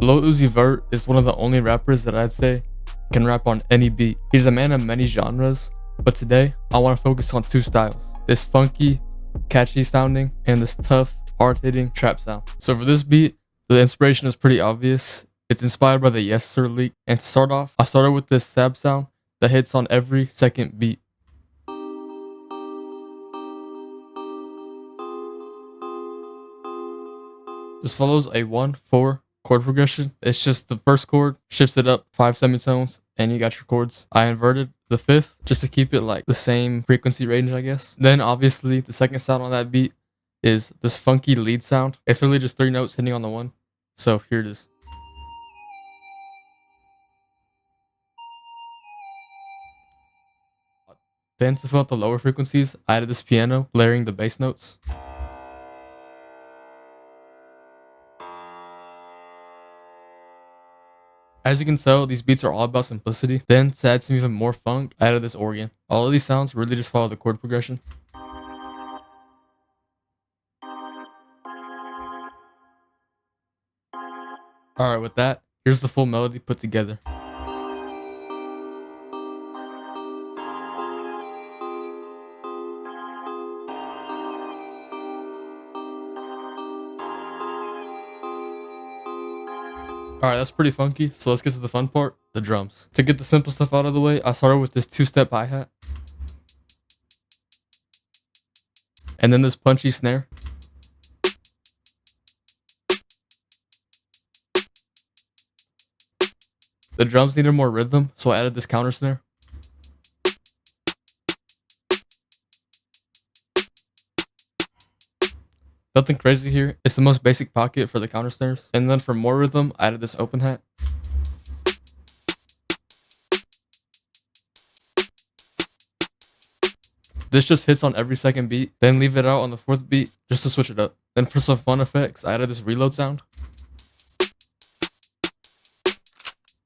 Lil Uzi Vert is one of the only rappers that I'd say can rap on any beat. He's a man of many genres, but today I want to focus on two styles. This funky, catchy sounding, and this tough, hard-hitting trap sound. So for this beat, the inspiration is pretty obvious. It's inspired by the Yes Sir leak. And to start off, I started with this sab sound that hits on every second beat. This follows a 1-4 chord progression. It's just the first chord, shifts it up 5 semitones, and you got your chords. I inverted the 5th just to keep it like the same frequency range, I guess. Then obviously the second sound on that beat is this funky lead sound. It's literally just 3 notes hitting on the 1. So here it is. Then to fill out the lower frequencies, I added this piano, layering the bass notes. As you can tell, these beats are all about simplicity. Then to add some even more funk, I added this organ. All of these sounds really just follow the chord progression. Alright, with that, here's the full melody put together. Alright, that's pretty funky, so let's get to the fun part, the drums. To get the simple stuff out of the way, I started with this 2-step hi-hat. And then this punchy snare. The drums needed more rhythm, so I added this counter snare. Nothing crazy here. It's the most basic pocket for the counter snares. And then for more rhythm, I added this open hat. This just hits on every second beat, then leave it out on the 4th beat just to switch it up. Then for some fun effects, I added this reload sound.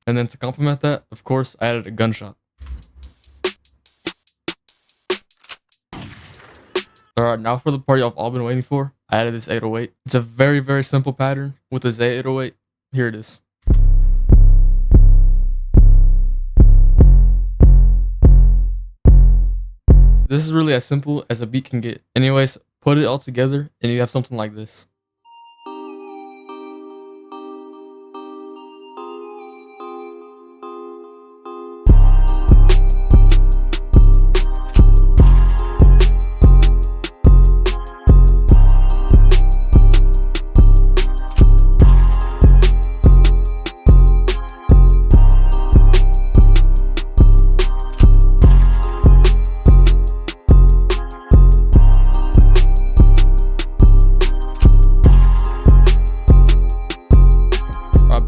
And then to complement that, of course, I added a gunshot. Alright, now for the part y'all have all been waiting for, I added this 808. It's a very, very simple pattern with a Z808. Here it is. This is really as simple as a beat can get. Anyways, put it all together and you have something like this.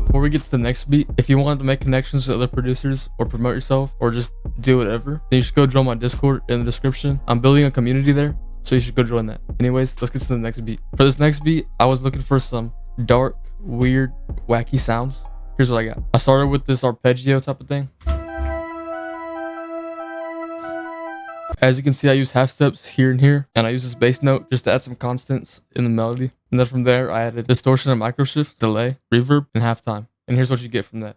Before we get to the next beat, if you want to make connections with other producers or promote yourself or just do whatever, then you should go join my Discord in the description. I'm building a community there, so you should go join that. Anyways, let's get to the next beat. For this next beat, I was looking for some dark, weird, wacky sounds. Here's what I got. I started with this arpeggio type of thing. As you can see, I use half steps here and here, and I use this bass note just to add some constants in the melody. And then from there, I added distortion and microshift, delay, reverb, and halftime. And here's what you get from that.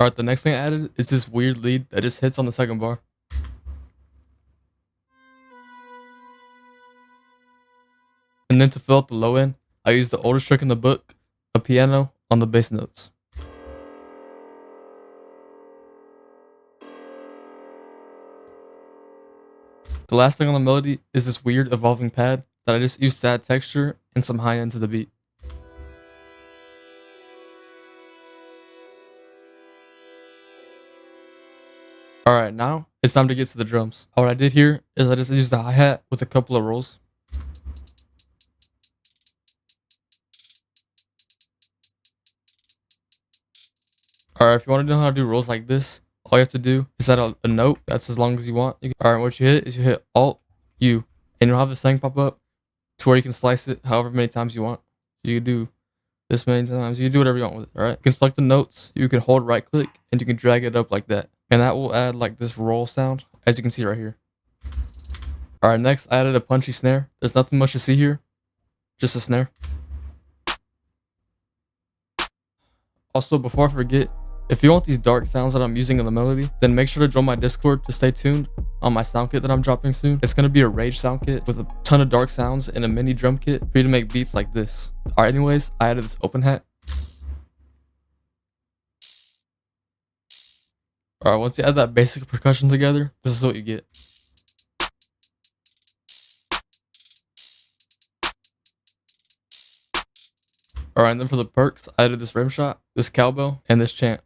Alright, the next thing I added is this weird lead that just hits on the second bar. And then to fill out the low end, I used the oldest trick in the book, a piano on the bass notes. The last thing on the melody is this weird evolving pad that I just used to add texture and some high end to the beat. Alright, now it's time to get to the drums. What I did here is I just used the hi-hat with a couple of rolls. Alright, if you want to know how to do rolls like this, all you have to do is add a note that's as long as you want. Alright, what you hit is you hit Alt U, and you'll have this thing pop up to where you can slice it however many times you want. You can do this many times. You can do whatever you want with it. Alright, you can select the notes. You can hold right click and you can drag it up like that, and that will add like this roll sound, as you can see right here. Alright, next I added a punchy snare. There's nothing much to see here, just a snare. Also, before I forget, if you want these dark sounds that I'm using in the melody, then make sure to join my Discord to stay tuned on my sound kit that I'm dropping soon. It's going to be a rage sound kit with a ton of dark sounds and a mini drum kit for you to make beats like this. Alright, anyways, I added this open hat. Alright, once you add that basic percussion together, this is what you get. Alright, and then for the perks, I added this rim shot, this cowbell, and this chant.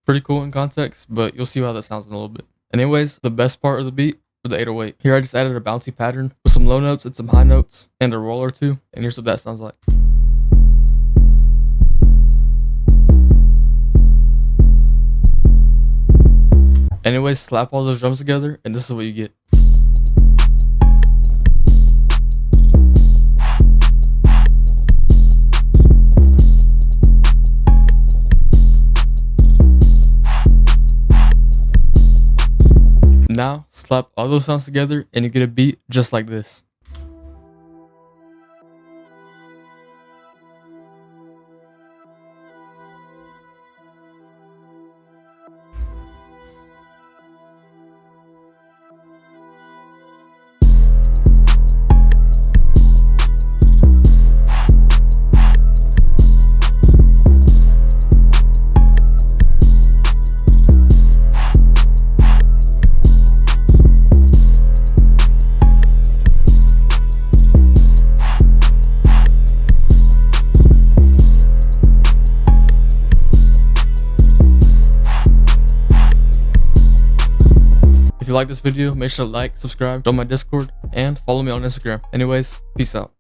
Pretty cool in context, but you'll see how that sounds in a little bit. Anyways, the best part of the beat for the 808. Here I just added a bouncy pattern with some low notes and some high notes and a roll or two, and here's what that sounds like. Anyways, slap all those drums together, and this is what you get. Now, slap all those sounds together and you get a beat just like this. If you like this video, make sure to like, subscribe, join my Discord, and follow me on Instagram. Anyways, peace out.